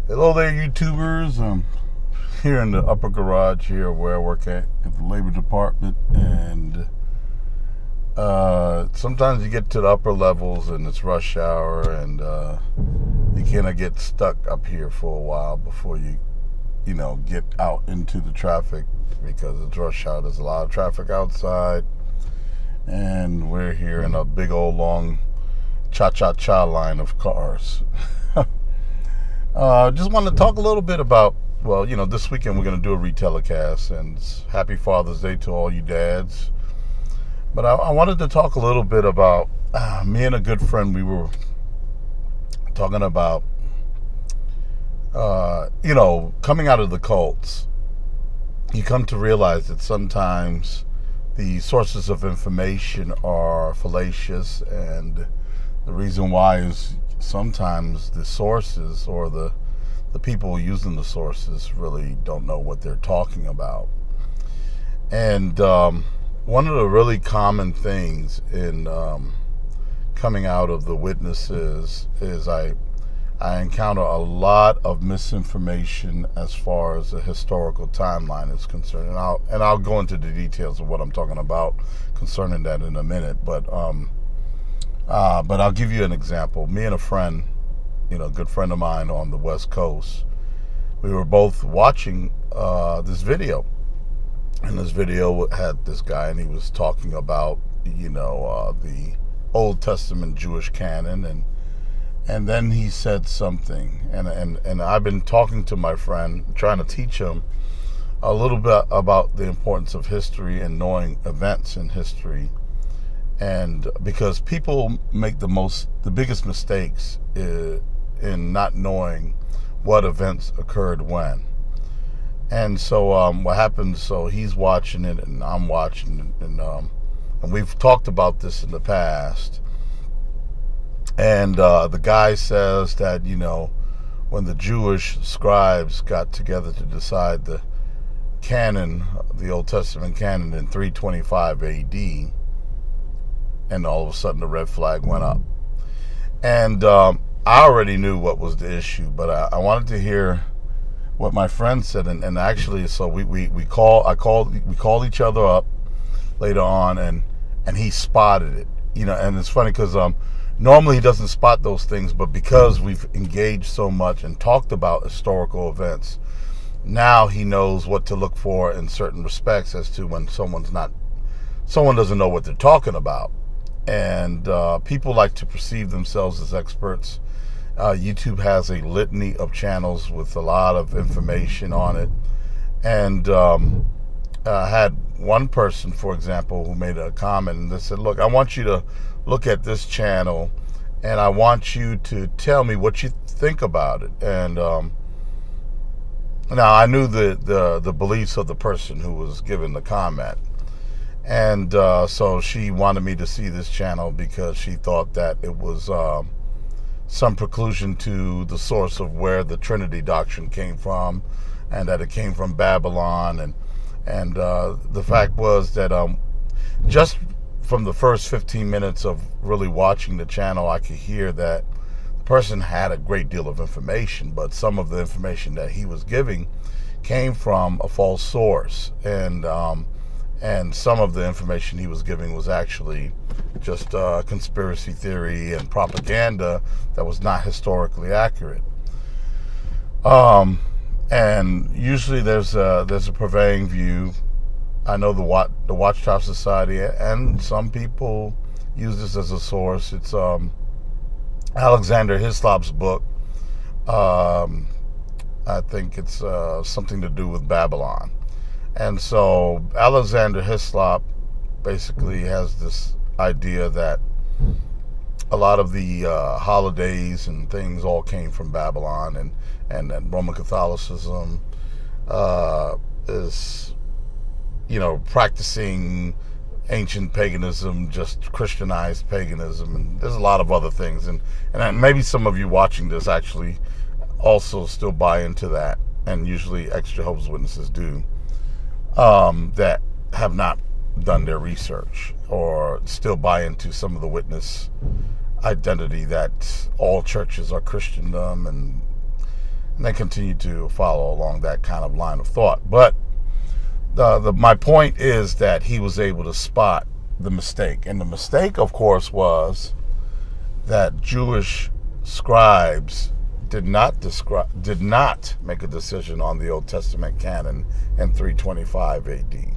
Hello there, YouTubers. I'm here in the upper garage here where I work at the labor department, and sometimes you get to the upper levels and it's rush hour, and you kind of get stuck up here for a while before you get out into the traffic because it's rush hour. There's a lot of traffic outside, and we're here in a big old long cha-cha-cha line of cars. Just want to talk a little bit about, this weekend we're going to do a retelecast, and happy Father's Day to all you dads. But I wanted to talk a little bit about me and a good friend. We were talking about, coming out of the cults. You come to realize that sometimes the sources of information are fallacious, and the reason why is sometimes the sources or the people using the sources really don't know what they're talking about. And one of the really common things in coming out of the witnesses is I encounter a lot of misinformation as far as the historical timeline is concerned, and I'll go into the details of what I'm talking about concerning that in a minute. But I'll give you an example. Me and a friend, a good friend of mine on the West Coast, we were both watching this video. And this video had this guy, and he was talking about, the Old Testament Jewish canon. And then he said something. And I've been talking to my friend, trying to teach him a little bit about the importance of history and knowing events in history. And because people make the biggest mistakes in not knowing what events occurred when. And so what happens, so he's watching it and I'm watching it, and we've talked about this in the past. And the guy says that, when the Jewish scribes got together to decide the canon, the Old Testament canon in 325 AD, and all of a sudden the red flag went up. And I already knew what was the issue, but I wanted to hear what my friend said. And actually, so we called each other up later on, and he spotted it. And it's funny because normally he doesn't spot those things, but because we've engaged so much and talked about historical events, now he knows what to look for in certain respects as to when someone doesn't know what they're talking about. And people like to perceive themselves as experts. YouTube has a litany of channels with a lot of information on it. And I had one person, for example, who made a comment, and they said, look, I want you to look at this channel, and I want you to tell me what you think about it. And now I knew the beliefs of the person who was giving the comment. And so she wanted me to see this channel because she thought that it was some preclusion to the source of where the Trinity doctrine came from, and that it came from Babylon. And the fact was that just from the first 15 minutes of really watching the channel, I could hear that the person had a great deal of information, but some of the information that he was giving came from a false source. And some of the information he was giving was actually just conspiracy theory and propaganda that was not historically accurate. And usually there's a prevailing view. I know the Watchtower Society and some people use this as a source. It's Alexander Hislop's book. I think it's something to do with Babylon. And so Alexander Hislop basically has this idea that a lot of the holidays and things all came from Babylon, and that Roman Catholicism is, practicing ancient paganism, just Christianized paganism, and there's a lot of other things. And maybe some of you watching this actually also still buy into that, and usually ex-Jehovah's Witnesses do. That have not done their research or still buy into some of the witness identity that all churches are Christendom, and And they continue to follow along that kind of line of thought. But my point is that he was able to spot the mistake. And the mistake, of course, was that Jewish scribes did not make a decision on the Old Testament canon in 325 AD.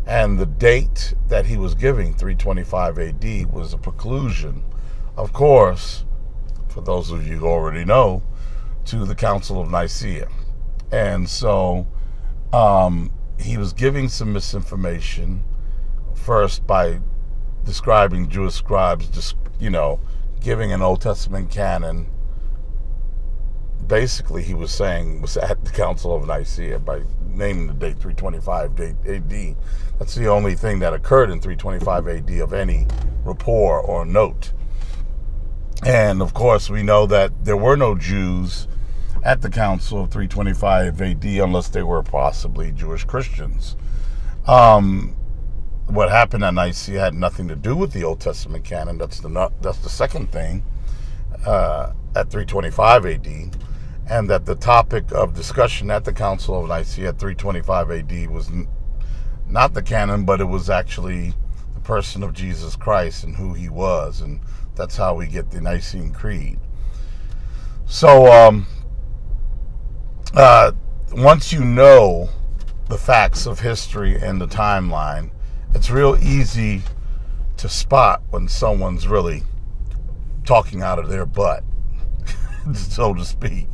And the date that he was giving, 325 AD, was a preclusion, of course, for those of you who already know, to the Council of Nicaea. And so he was giving some misinformation, first by describing Jewish scribes, just, giving an Old Testament canon. Basically, he was saying was at the Council of Nicaea by naming the date 325 AD. That's the only thing that occurred in 325 AD of any rapport or note. And of course, we know that there were no Jews at the Council of 325 AD unless they were possibly Jewish Christians. What happened at Nicaea had nothing to do with the Old Testament canon. That's the second thing at 325 AD. And that the topic of discussion at the Council of Nicaea at 325 AD was not the canon, but it was actually the person of Jesus Christ and who he was. And that's how we get the Nicene Creed. So once you know the facts of history and the timeline, it's real easy to spot when someone's really talking out of their butt, so to speak.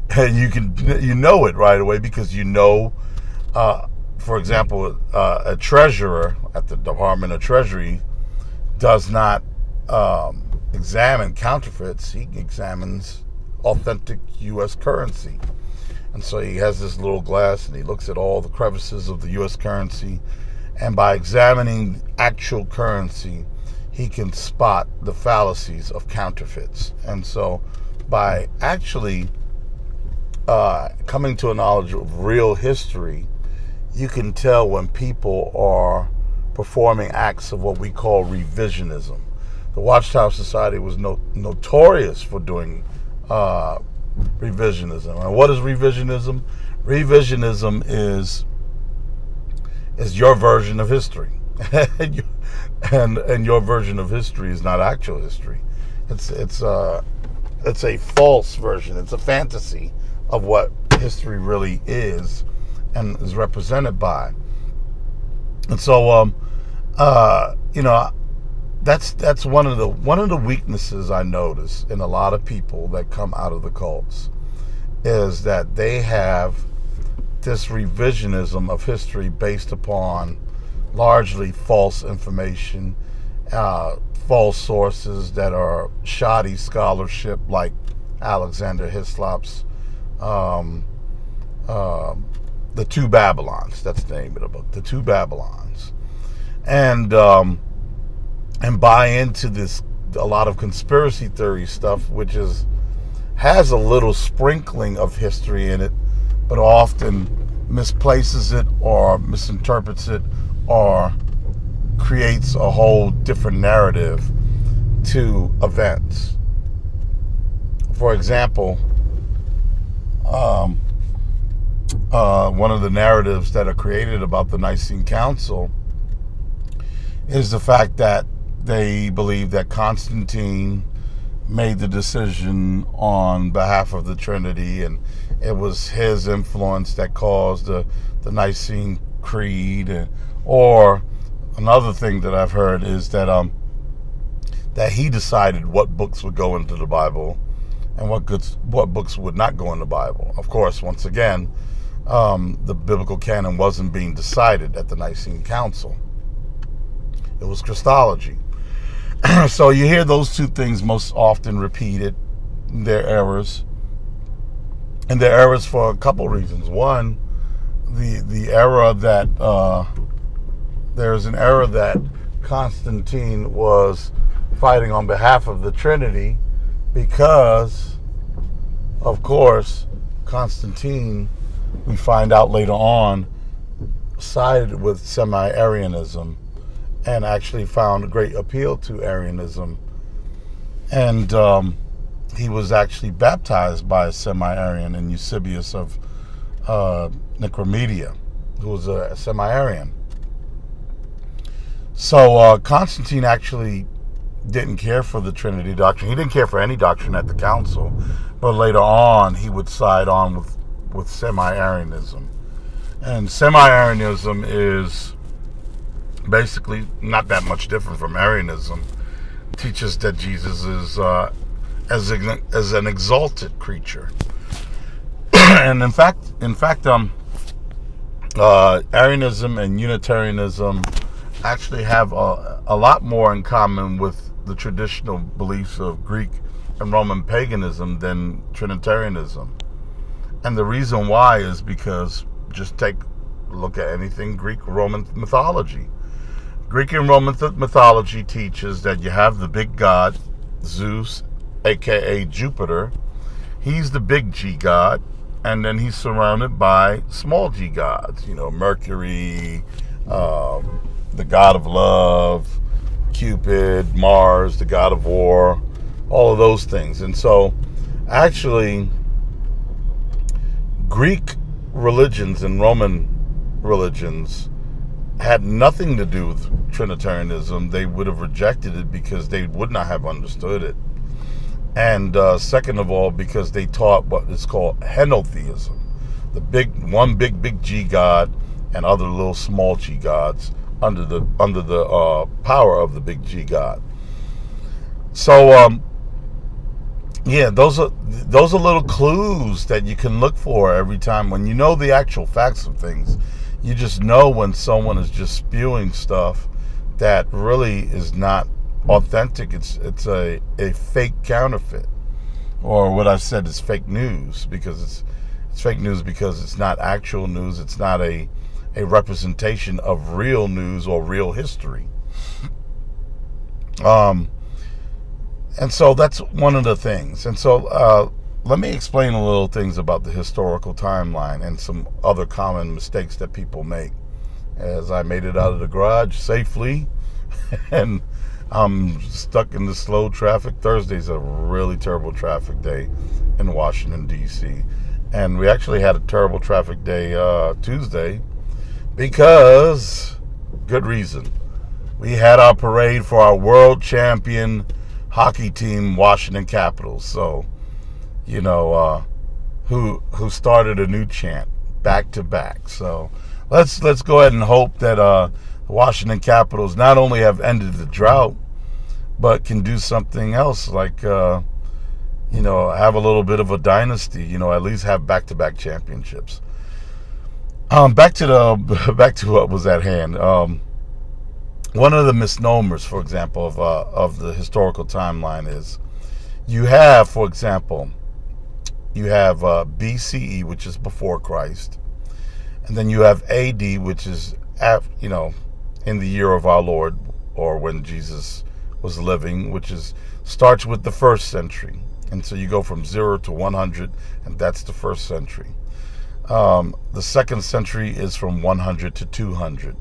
And you know it right away because for example, a treasurer at the Department of Treasury does not examine counterfeits. He examines authentic U.S. currency. And so he has this little glass and he looks at all the crevices of the U.S. currency. And by examining actual currency, he can spot the fallacies of counterfeits. And so by actually coming to a knowledge of real history, you can tell when people are performing acts of what we call revisionism. The Watchtower Society was notorious for doing revisionism. And what is revisionism? Revisionism is your version of history. and your version of history is not actual history. It's a false version. It's a fantasy of what history really is and is represented by. And so that's one of the weaknesses I notice in a lot of people that come out of the cults, is that they have this revisionism of history based upon largely false information, false sources that are shoddy scholarship, like Alexander Hislop's The Two Babylons. That's the name of the book, The Two Babylons. And buy into a lot of conspiracy theory stuff, which has a little sprinkling of history in it, but often misplaces it or misinterprets it or creates a whole different narrative to events. For example, one of the narratives that are created about the Nicene Council is the fact that they believe that Constantine made the decision on behalf of the Trinity, and it was his influence that caused the Nicene Creed. Or another thing that I've heard is that he decided what books would go into the Bible and what books would not go in the Bible. Of course, once again, the biblical canon wasn't being decided at the Nicene Council. It was Christology. So you hear those two things most often repeated, their errors. And they're errors for a couple reasons. One, the error that there's an error that Constantine was fighting on behalf of the Trinity, because, of course, Constantine, we find out later on, sided with semi-Arianism and actually found a great appeal to Arianism. And he was actually baptized by a semi-Arian in Eusebius of Nicomedia, who was a semi-Arian. So Constantine actually didn't care for the Trinity doctrine. He didn't care for any doctrine at the council, but later on he would side on with semi-Arianism. And semi-Arianism is basically not that much different from Arianism. It teaches that Jesus is as an exalted creature. And in fact, Arianism and Unitarianism actually have a lot more in common with the traditional beliefs of Greek and Roman paganism than Trinitarianism. And the reason why is because just take a look at anything Greek-Roman mythology. Greek and Roman mythology teaches that you have the big god, Zeus, aka Jupiter. He's the big G god, and then he's surrounded by small g gods, Mercury, the god of love, Cupid, Mars, the god of war, all of those things. And so actually Greek religions and Roman religions had nothing to do with Trinitarianism. They would have rejected it because they would not have understood it. And second of all, because they taught what is called henotheism, the big G god and other little small G gods under the power of the big G god. So those are little clues that you can look for every time when you know the actual facts of things. You just know when someone is just spewing stuff that really is not authentic. It's a fake counterfeit, or what I've said is fake news, because it's fake news because it's not actual news. It's not a representation of real news or real history. And so that's one of the things. And so let me explain a little things about the historical timeline and some other common mistakes that people make. As I made it out of the garage safely, and I'm stuck in the slow traffic. Thursday's a really terrible traffic day in Washington, D.C. And we actually had a terrible traffic day Tuesday because, good reason, we had our parade for our world champion hockey team, Washington Capitals. So, who started a new chant back to back. So let's go ahead and hope that the Washington Capitals not only have ended the drought, but can do something else, like have a little bit of a dynasty. At least have back-to-back championships. Back to what was at hand. One of the misnomers, for example, of the historical timeline is you have, for example, BCE, which is before Christ, and then you have AD, which is in the year of our Lord, or when Jesus was living, which starts with the first century, and so you go from 0 to 100, and that's the first century. The second century is from 100 to 200.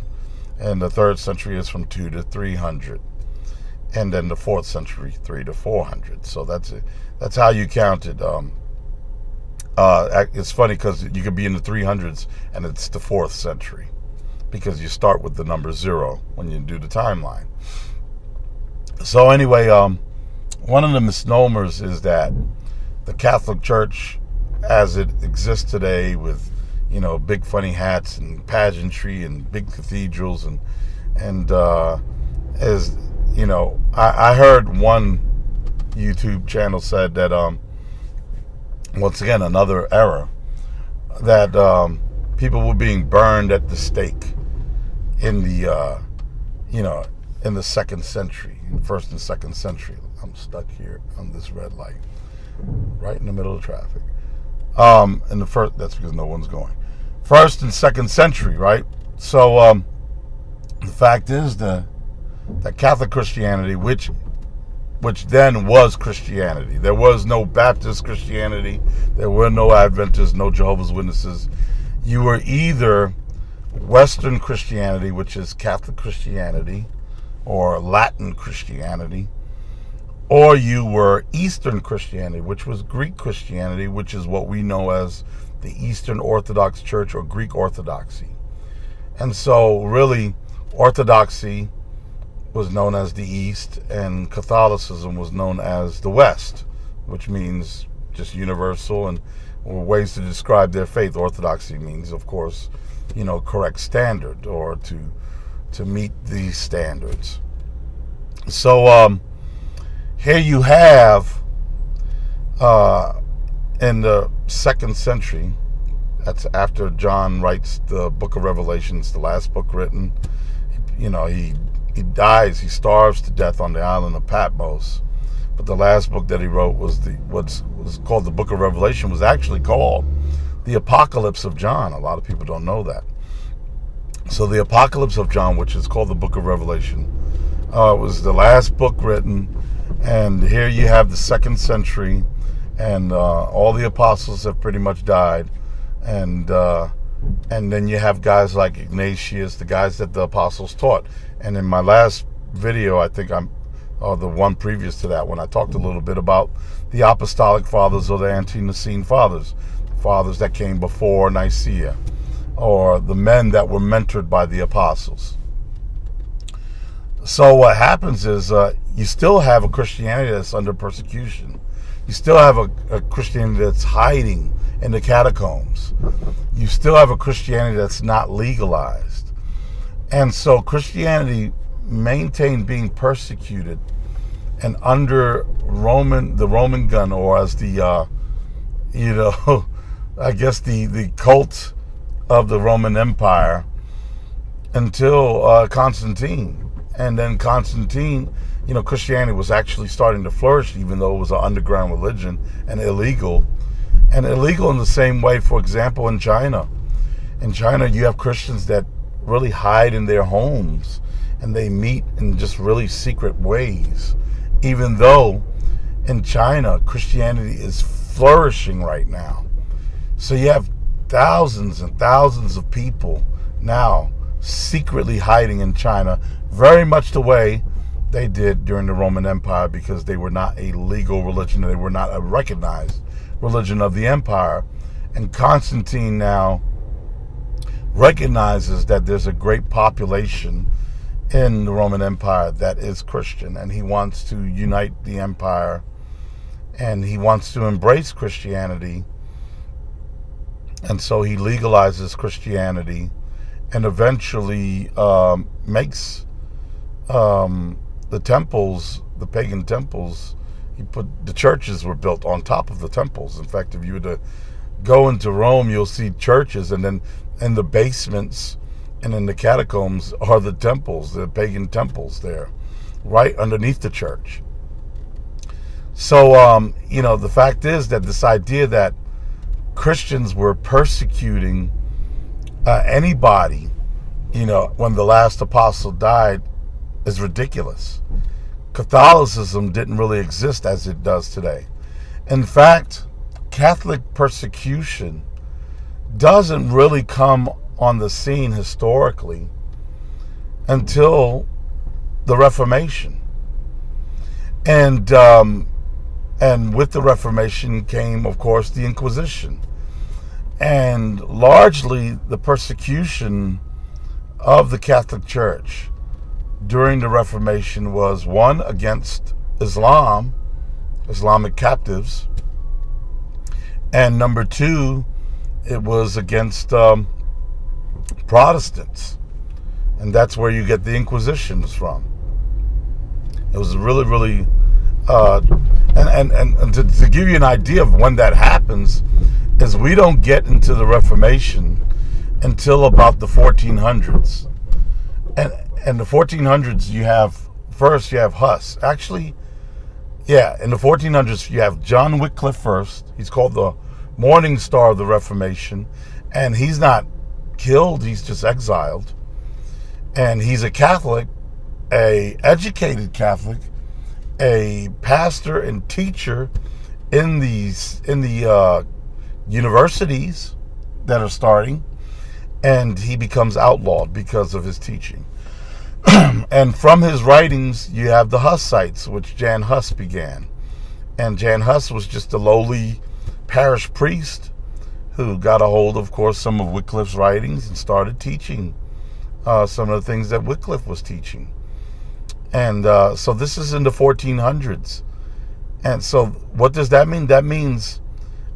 And the third century is from 2 to 300. And then the fourth century, 3 to 400. So that's it. That's how you count it. It's funny because you could be in the 300s and it's the fourth century, because you start with the number 0 when you do the timeline. So anyway, one of the misnomers is that the Catholic Church, as it exists today, with big funny hats and pageantry and big cathedrals and I heard one YouTube channel said that once again, another error, that people were being burned at the stake in the in the second century, first and second century. I'm stuck here on this red light, right in the middle of traffic. In the first, that's because no one's going. First and second century, right? So the fact is that Catholic Christianity, which then was Christianity. There was no Baptist Christianity. There were no Adventists, no Jehovah's Witnesses. You were either Western Christianity, which is Catholic Christianity, or Latin Christianity, or you were Eastern Christianity, which was Greek Christianity, which is what we know as the Eastern Orthodox Church or Greek Orthodoxy. And so really, Orthodoxy was known as the East, and Catholicism was known as the West, which means just universal, and ways to describe their faith. Orthodoxy means, of course, correct standard, or to meet these standards. So here you have in the 2nd century, that's after John writes the book of Revelations, the last book written. He dies, he starves to death on the island of Patmos. But the last book that he wrote was what's called the book of Revelation, was actually called the Apocalypse of John. A lot of people don't know that. So the Apocalypse of John, which is called the book of Revelation, was the last book written. And here you have the 2nd century, and all the apostles have pretty much died. And then you have guys like Ignatius, the guys that the apostles taught. And in my last video, I think the one previous to that one, I talked a little bit about the apostolic fathers or the ante-Nicene fathers that came before Nicaea, or the men that were mentored by the apostles. So what happens is you still have a Christianity that's under persecution. You still have a Christianity that's hiding in the catacombs. You still have a Christianity that's not legalized. And so Christianity maintained being persecuted and under the Roman gun, or as the I guess the cult of the Roman Empire, until Constantine. And then Constantine, Christianity was actually starting to flourish, even though it was an underground religion and illegal. And illegal in the same way, for example, in China. In China, you have Christians that really hide in their homes, and they meet in just really secret ways. Even though in China, Christianity is flourishing right now. So you have thousands and thousands of people now secretly hiding in China, very much the way they did during the Roman Empire, because they were not a legal religion. They were not a recognized religion of the empire. And Constantine now recognizes that there's a great population in the Roman Empire that is Christian, and he wants to unite the empire, and he wants to embrace Christianity. And so he legalizes Christianity, and eventually makes the temples, the pagan temples, the churches were built on top of the temples. In fact, if you were to go into Rome, you'll see churches, and then in the basements and in the catacombs are the temples, the pagan temples there, right underneath the church. So, the fact is that this idea that Christians were persecuting anybody, when the last apostle died, is ridiculous. Catholicism didn't really exist as it does today. In fact, Catholic persecution doesn't really come on the scene historically until the Reformation. And with the Reformation came, of course, the Inquisition. And largely the persecution of the Catholic Church during the Reformation was, one, against Islam, Islamic captives, and number two, it was against Protestants. And that's where you get the Inquisitions from. It was really, really and to give you an idea of when that happens, is we don't get into the Reformation until about the 1400s. And the 1400s, you have Huss. Actually, yeah, in the 1400s, you have John Wycliffe first. He's called the Morning Star of the Reformation. And he's not killed, he's just exiled. And he's a Catholic, a educated Catholic, a pastor and teacher in the universities that are starting, and he becomes outlawed because of his teaching. And from his writings, you have the Hussites, which Jan Hus began. And Jan Hus was just a lowly parish priest who got a hold of course, some of Wycliffe's writings and started teaching some of the things that Wycliffe was teaching. And so this is in the 1400s. And so what does that mean? That means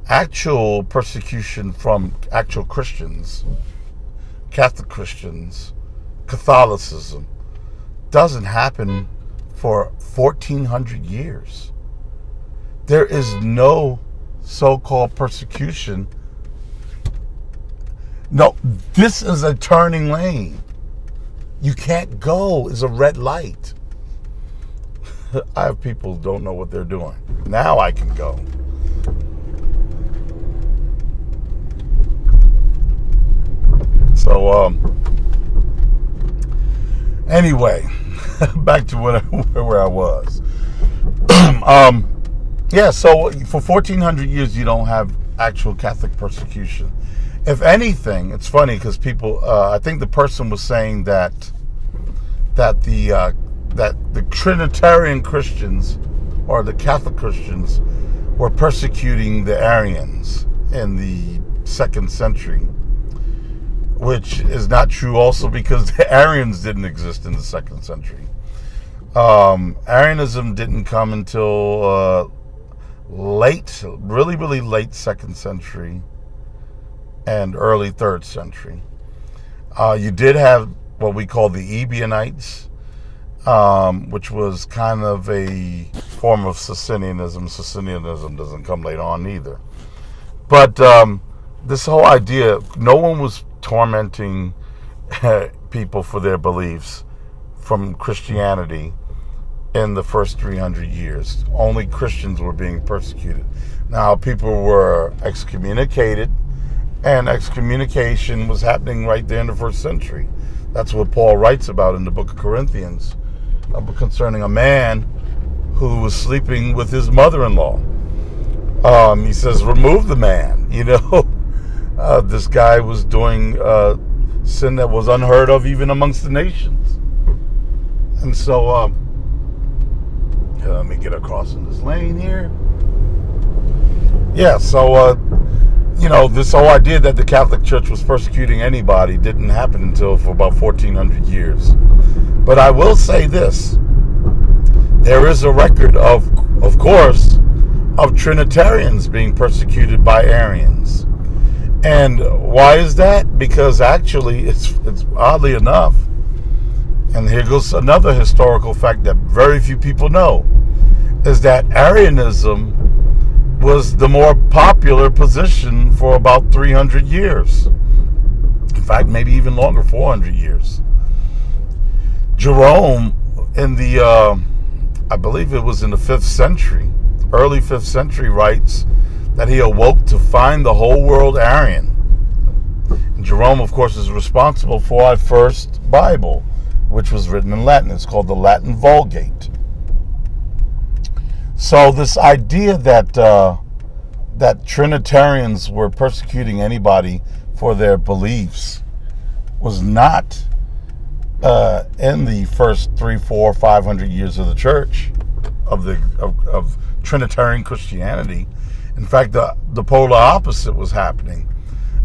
actual persecution from actual Christians, Catholic Christians, Catholicism, doesn't happen for 1400 years. There is no so-called persecution. No, this is a turning lane. You can't go. It's a red light. I have people who don't know what they're doing. Now I can go. So, anyway, back to where I was. Yeah, so for 1400 years, you don't have actual Catholic persecution. If anything, it's funny because people, I think the person was saying that the Trinitarian Christians or the Catholic Christians were persecuting the Arians in the 2nd century, which is not true also because the Arians didn't exist in the 2nd century. Arianism didn't come until really late 2nd century and early 3rd century. You did have what we call the Ebionites, which was kind of a form of Socinianism. Socinianism doesn't come later on either. But this whole idea, no one was tormenting people for their beliefs from Christianity in the first 300 years. Only Christians were being persecuted. Now, people were excommunicated, and excommunication was happening right there in the 1st century. That's what Paul writes about in the book of Corinthians concerning a man who was sleeping with his mother-in-law. He says, remove the man. This guy was doing sin that was unheard of even amongst the nations. And so, let me get across in this lane here. Yeah, so, this whole idea that the Catholic Church was persecuting anybody didn't happen until for about 1400 years. But I will say this. There is a record of course, of Trinitarians being persecuted by Arians. And why is that? Because actually, it's oddly enough, and here goes another historical fact that very few people know, is that Arianism was the more popular position for about 300 years. In fact, maybe even longer, 400 years. Jerome, in the, I believe it was in the 5th century, early 5th century, writes that he awoke to find the whole world Arian. And Jerome, of course, is responsible for our first Bible, which was written in Latin. It's called the Latin Vulgate. So this idea that Trinitarians were persecuting anybody for their beliefs was not in the first 300, 400, 500 years of the church, of Trinitarian Christianity. In fact, the polar opposite was happening.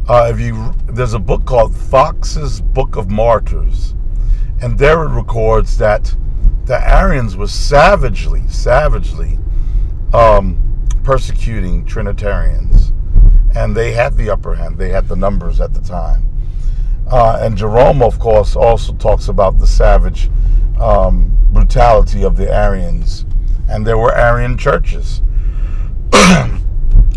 There's a book called Fox's Book of Martyrs, and there it records that the Arians were savagely persecuting Trinitarians, and they had the upper hand. They had the numbers at the time. And Jerome, of course, also talks about the savage brutality of the Arians, and there were Arian churches.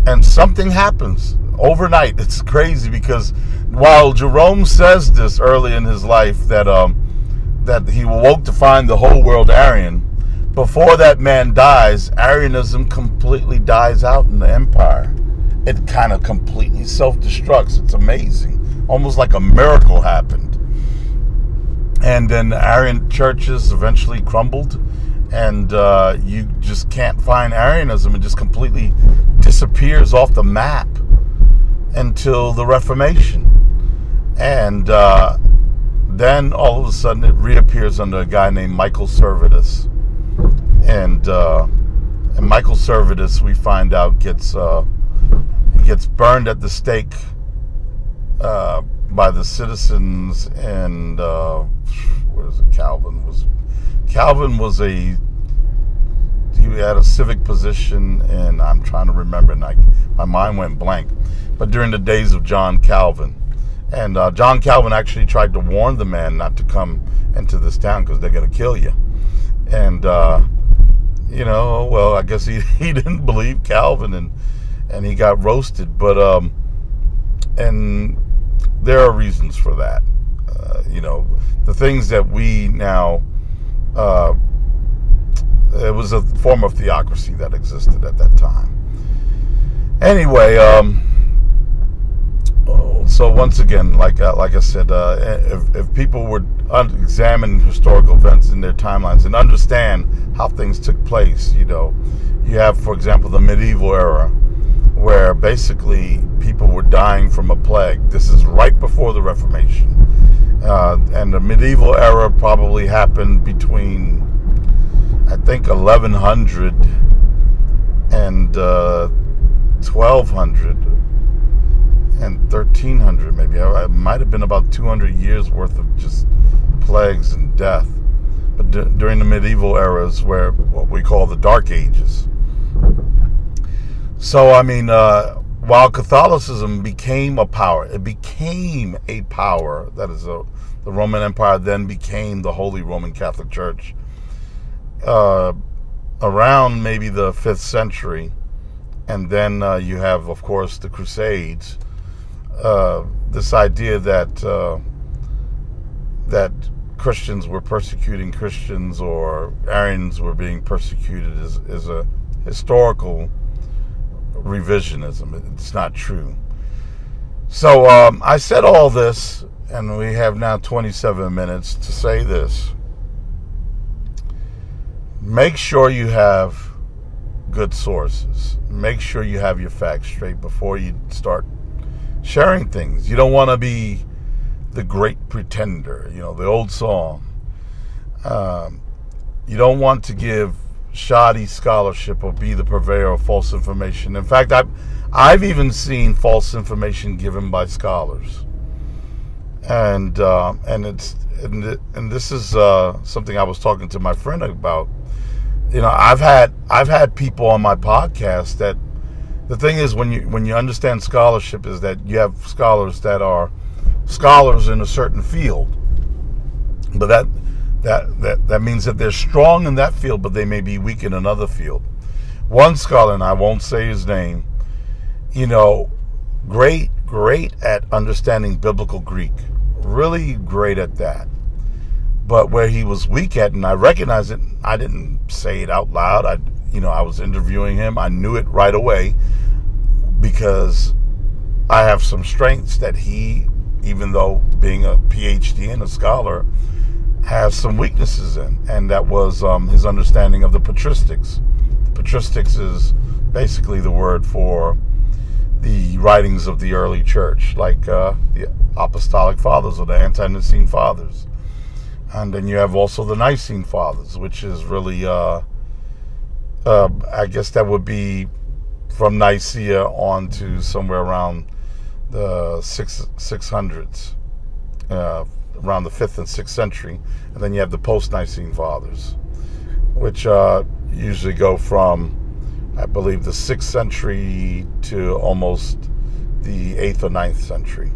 And something happens overnight. It's crazy because while Jerome says this early in his life that he awoke to find the whole world Arian, before that man dies, Arianism completely dies out in the empire. It kind of completely self-destructs. It's amazing. Almost like a miracle happened. And then the Arian churches eventually crumbled, and you just can't find Arianism. It just completely disappears off the map until the Reformation. And then all of a sudden it reappears under a guy named Michael Servetus, and Michael Servetus, we find out, gets burned at the stake by the citizens, and where is it? Calvin was he had a civic position, and I'm trying to remember, and my mind went blank. But during the days of John Calvin, and John Calvin actually tried to warn the man not to come into this town because they're going to kill you. And well, I guess he didn't believe Calvin, and he got roasted. But and there are reasons for that. The things that we now. It was a form of theocracy that existed at that time. Anyway, so once again, like I said, if people would examine historical events in their timelines and understand how things took place, you have, for example, the medieval era, where basically people were dying from a plague. This is right before the Reformation, and the medieval era probably happened between, I think, 1100 and 1200 and 1300, maybe. It might have been about 200 years worth of just plagues and death. But during the medieval eras, where what we call the Dark Ages. So, I mean, while Catholicism became a power, that is, the Roman Empire then became the Holy Roman Catholic Church. Around maybe the 5th century, and then you have, of course, the Crusades. This idea that Christians were persecuting Christians, or Arians were being persecuted, is a historical revisionism. It's not true. So I said all this, and we have now 27 minutes to say this. Make sure you have good sources. Make sure you have your facts straight before you start sharing things. You don't want to be the great pretender, the old song. You don't want to give shoddy scholarship or be the purveyor of false information. In fact, I've even seen false information given by scholars, and this is something I was talking to my friend about. I've had people on my podcast that, the thing is, when you understand scholarship, is that you have scholars that are scholars in a certain field, but that means that they're strong in that field, but they may be weak in another field. One scholar, and I won't say his name, great at understanding biblical Greek, really great at that. But where he was weak at, and I recognize it, I didn't say it out loud. I was interviewing him. I knew it right away, because I have some strengths that he, even though being a PhD and a scholar, has some weaknesses in. And that was his understanding of the patristics. The patristics is basically the word for the writings of the early church, like the Apostolic Fathers or the Ante-Nicene Fathers. And then you have also the Nicene Fathers, which is really, I guess that would be from Nicaea on to somewhere around the 600s, around the 5th and 6th century. And then you have the post-Nicene Fathers, which usually go from, I believe, the 6th century to almost the 8th or 9th century.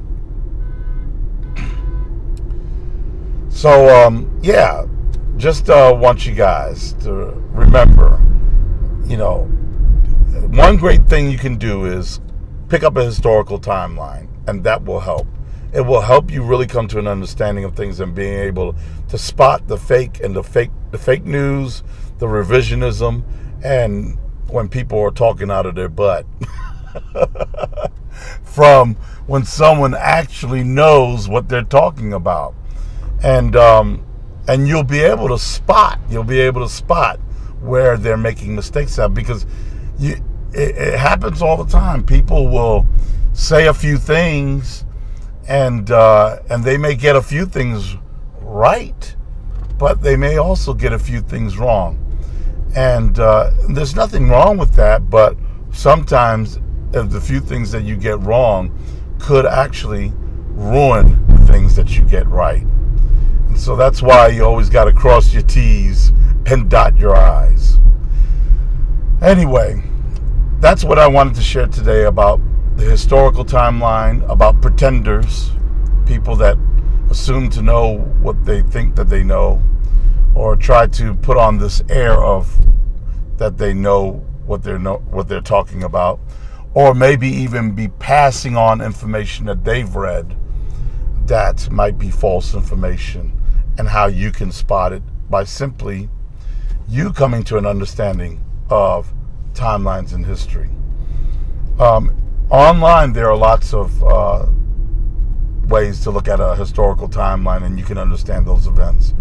So, just want you guys to remember, one great thing you can do is pick up a historical timeline, and that will help. It will help you really come to an understanding of things and being able to spot the fake and the fake news, the revisionism, and when people are talking out of their butt from when someone actually knows what they're talking about. And you'll be able to spot where they're making mistakes at, because it happens all the time. People will say a few things, and they may get a few things right, but they may also get a few things wrong. And there's nothing wrong with that, but sometimes the few things that you get wrong could actually ruin the things that you get right. And so that's why you always got to cross your T's and dot your I's. Anyway, that's what I wanted to share today about the historical timeline, about pretenders, people that assume to know what they think that they know, or try to put on this air of that they know what they're talking about, or maybe even be passing on information that they've read that might be false information, and how you can spot it by simply you coming to an understanding of timelines in history. Online, there are lots of ways to look at a historical timeline, and you can understand those events.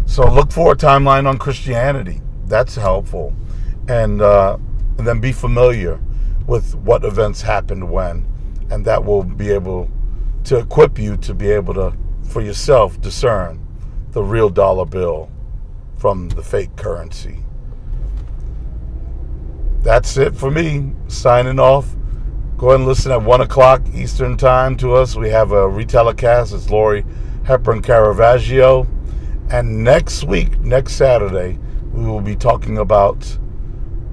So look for a timeline on Christianity. That's helpful. And then be familiar with what events happened when, and that will be able to equip you to be able to, for yourself, discern the real dollar bill from the fake currency. That's it for me. Signing off. Go ahead and listen at 1 o'clock Eastern time to us. We have a retelecast. It's Lori Hepburn Caravaggio. And next week, next Saturday, we will be talking about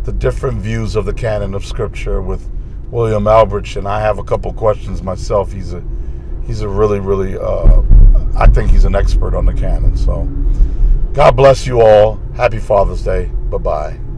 the different views of the canon of Scripture with William Albrecht. And I have a couple questions myself. He's a really, I think he's an expert on the canon. So God bless you all. Happy Father's Day. Bye-bye.